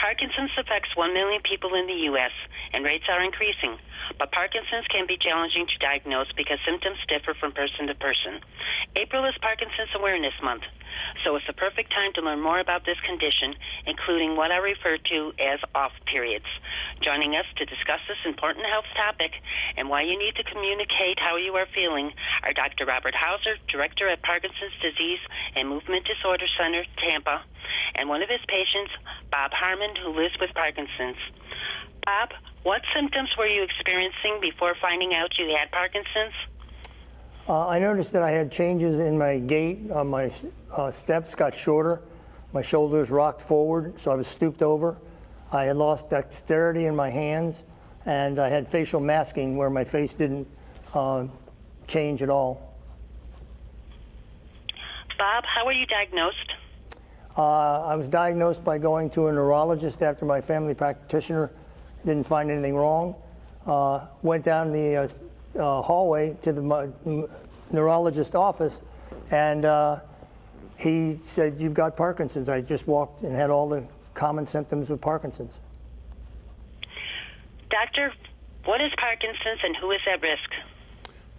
Parkinson's affects 1 million people in the U.S., and rates are increasing. But Parkinson's can be challenging to diagnose because symptoms differ from person to person. April is Parkinson's Awareness Month, so it's the perfect time to learn more about this condition, including what I refer to as off periods. Joining us to discuss this important health topic and why you need to communicate how you are feeling are Dr. Robert Hauser, Director at Parkinson's Disease and Movement Disorder Center, Tampa, and one of his patients, Bob Harmon, who lives with Parkinson's. Bob, what symptoms were you experiencing before finding out you had Parkinson's? I noticed that I had changes in my gait. My steps got shorter. My shoulders rocked forward, so I was stooped over. I had lost dexterity in my hands, and I had facial masking where my face didn't change at all. Bob, how were you diagnosed? I was diagnosed by going to a neurologist after my family practitioner didn't find anything wrong. Went down the hallway to the neurologist office, and he said, "You've got Parkinson's." I just walked and had all the common symptoms of Parkinson's. Doctor, what is Parkinson's and who is at risk?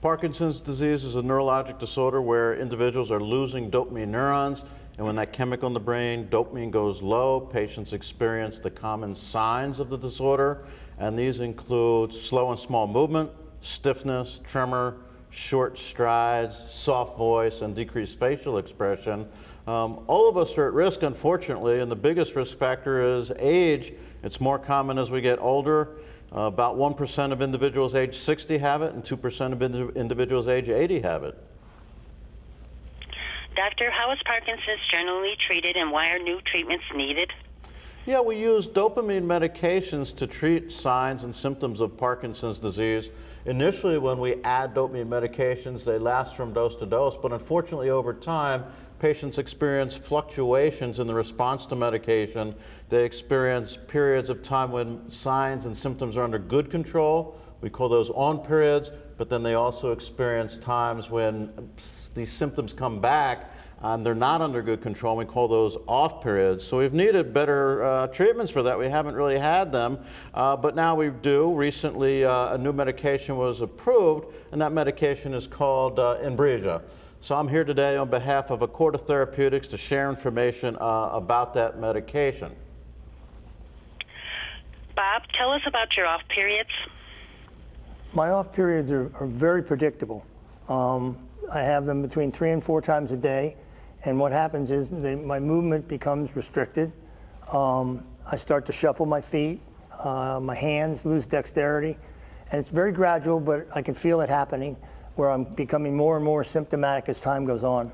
Parkinson's disease is a neurologic disorder where individuals are losing dopamine neurons, and when that chemical in the brain, dopamine, goes low, patients experience the common signs of the disorder, and these include slow and small movement, stiffness, tremor, short strides, soft voice, and decreased facial expression. All of us are at risk, unfortunately, and the biggest risk factor is age. It's more common as we get older. About 1% of individuals age 60 have it, and 2% of individuals age 80 have it. Doctor, how is Parkinson's generally treated, and why are new treatments needed? Yeah, we use dopamine medications to treat signs and symptoms of Parkinson's disease. Initially, when we add dopamine medications, they last from dose to dose, but unfortunately over time, patients experience fluctuations in the response to medication. They experience periods of time when signs and symptoms are under good control. We call those on periods, but then they also experience times when these symptoms come back and they're not under good control. We call those off periods. So we've needed better treatments for that. We haven't really had them, but now we do. Recently, a new medication was approved, and that medication is called Byrd. So I'm here today on behalf of Accorda Therapeutics to share information about that medication. Bob, tell us about your off periods. My off periods are very predictable. I have them between 3 and 4 times a day, and what happens is my movement becomes restricted. I start to shuffle my feet, my hands lose dexterity, and it's very gradual, but I can feel it happening, where I'm becoming more and more symptomatic as time goes on.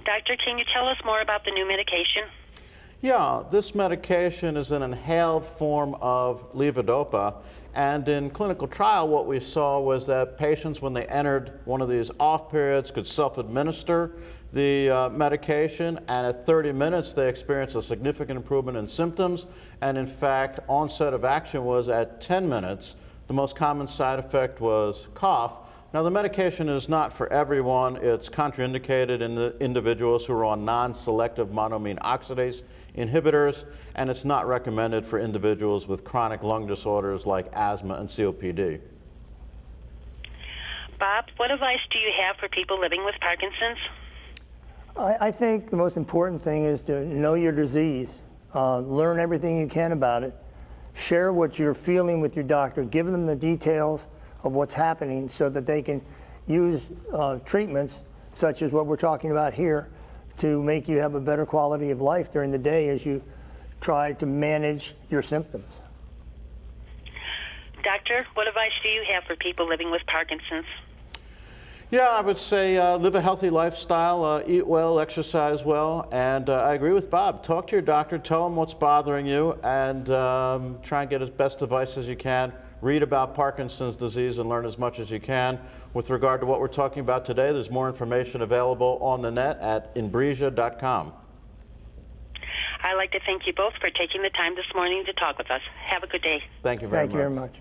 Doctor, can you tell us more about the new medication? Yeah, this medication is an inhaled form of levodopa, and in clinical trial what we saw was that patients, when they entered one of these off periods, could self-administer the medication, and at 30 minutes they experienced a significant improvement in symptoms, and in fact onset of action was at 10 minutes. The most common side effect was cough. Now, the medication is not for everyone. It's contraindicated in the individuals who are on non-selective monoamine oxidase inhibitors, and it's not recommended for individuals with chronic lung disorders like asthma and COPD. Bob, what advice do you have for people living with Parkinson's? I think the most important thing is to know your disease, learn everything you can about it, share what you're feeling with your doctor, give them the details of what's happening so that they can use treatments such as what we're talking about here to make you have a better quality of life during the day as you try to manage your symptoms. Doctor, what advice do you have for people living with Parkinson's? Yeah, I would say live a healthy lifestyle, eat well, exercise well, and I agree with Bob. Talk to your doctor, tell him what's bothering you, and try and get as best advice as you can. Read about Parkinson's disease and learn as much as you can. With regard to what we're talking about today, there's more information available on the net at inbrija.com. I'd like to thank you both for taking the time this morning to talk with us. Have a good day. Thank you very much. Thank you very much.